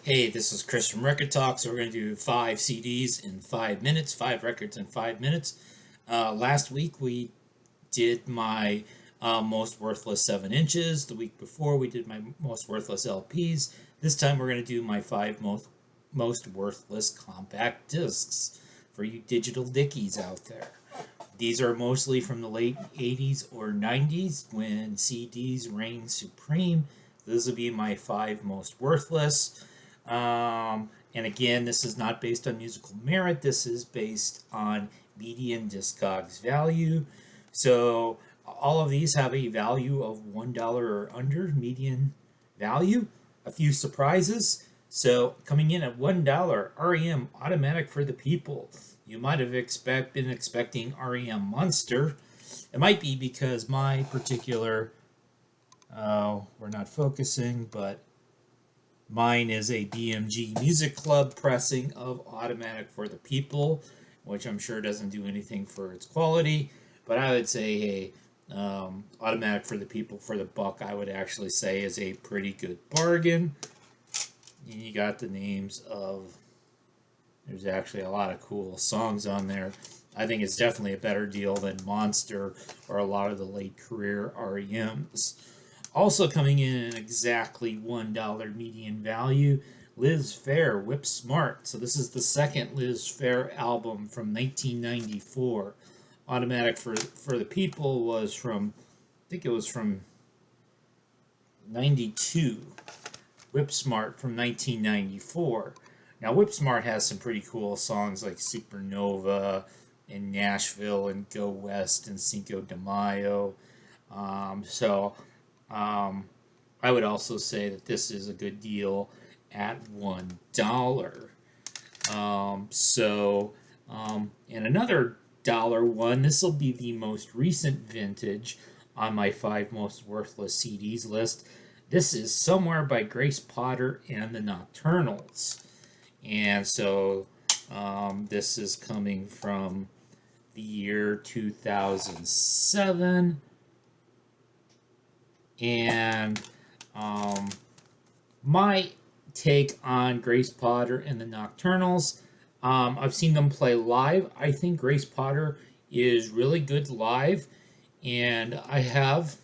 Hey, this is Chris from Rekkid Talk. So we're going to do 5 CDs in 5 minutes, 5 records in 5 minutes. Last week we did my most worthless 7 inches. The week before we did my most worthless LPs. This time we're going to do my most worthless compact discs for you digital dickies out there. These are mostly from the late 80s or 90s when CDs reigned supreme. This will be my 5 most worthless. And again, this is not based on musical merit. This is based on median Discogs value. So all of these have a value of $1 or under median value. A few surprises. So coming in at $1, REM Automatic for the People. You might have been expecting REM Monster. It might be because my particular, we're not focusing, but mine is a BMG Music Club pressing of Automatic for the People, which I'm sure doesn't do anything for its quality. But I would say, hey, Automatic for the People for the buck, I would actually say is a pretty good bargain. And you got the names of, there's actually a lot of cool songs on there. I think it's definitely a better deal than Monster or a lot of the late career REMs. Also coming in at exactly $1 median value, Liz Phair, Whipsmart. So this is the second Liz Phair album from 1994. Automatic for the People was from, I think it was from 92. Whipsmart from 1994. Now Whipsmart has some pretty cool songs like Supernova and Nashville and Go West and Cinco de Mayo. I would also say that this is a good deal at $1. And another dollar one, this will be the most recent vintage on my 5 most worthless CDs list. This is Somewhere by Grace Potter and the Nocturnals. And so this is coming from the year 2007. And my take on Grace Potter and the Nocturnals, I've seen them play live. I think Grace Potter is really good live. And I have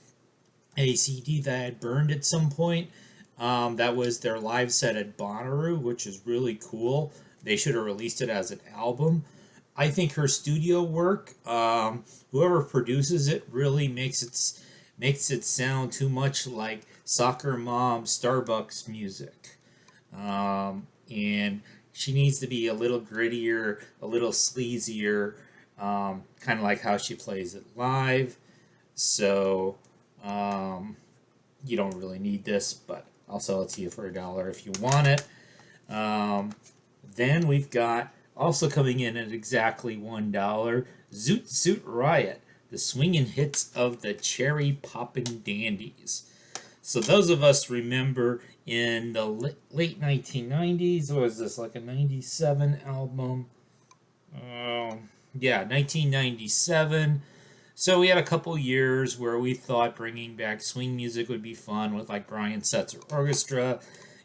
a CD that I had burned at some point. That was their live set at Bonnaroo, which is really cool. They should have released it as an album. I think her studio work, whoever produces it, really makes it sound too much like soccer mom Starbucks music. And she needs to be a little grittier, a little sleazier, kind of like how she plays it live. So you don't really need this, but I'll sell it to you for $1 if you want it. Then we've got, also coming in at exactly $1, Zoot Suit Riot, the swinging hits of the Cherry Poppin' Dandies. So those of us remember in the late 1990s, what was this, like a 97 album? Yeah, 1997. So we had a couple years where we thought bringing back swing music would be fun with like Brian Setzer Orchestra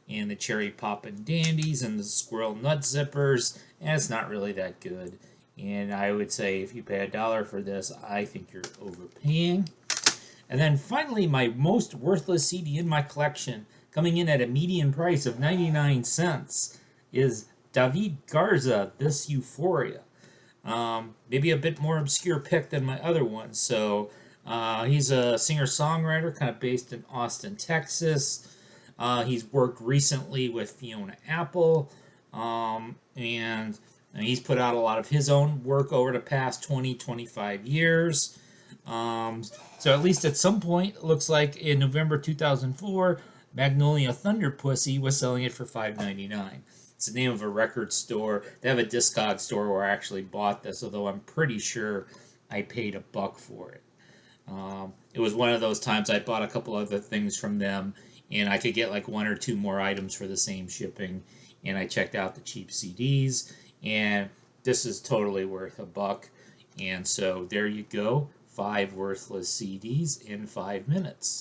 and the Cherry Poppin' Dandies and the Squirrel Nut Zippers, and it's not really that good. And I would say if you pay $1 for this, I think you're overpaying. And then finally, my most worthless CD in my collection, coming in at a median price of 99 cents, is David Garza, This Euphoria. Maybe a bit more obscure pick than my other ones. So he's a singer-songwriter, kind of based in Austin, Texas. He's worked recently with Fiona Apple, and he's put out a lot of his own work over the past 20-25 years. So at least at some point, it looks like in November 2004, Magnolia Thunder Pussy was selling it for $5.99. It's the name of a record store. They have a Discogs store where I actually bought this, although I'm pretty sure I paid $1 for it. It was one of those times I bought a couple other things from them, and I could get like 1 or 2 more items for the same shipping. And I checked out the cheap CDs, and this is totally worth $1. And so there you go, 5 worthless CDs in 5 minutes.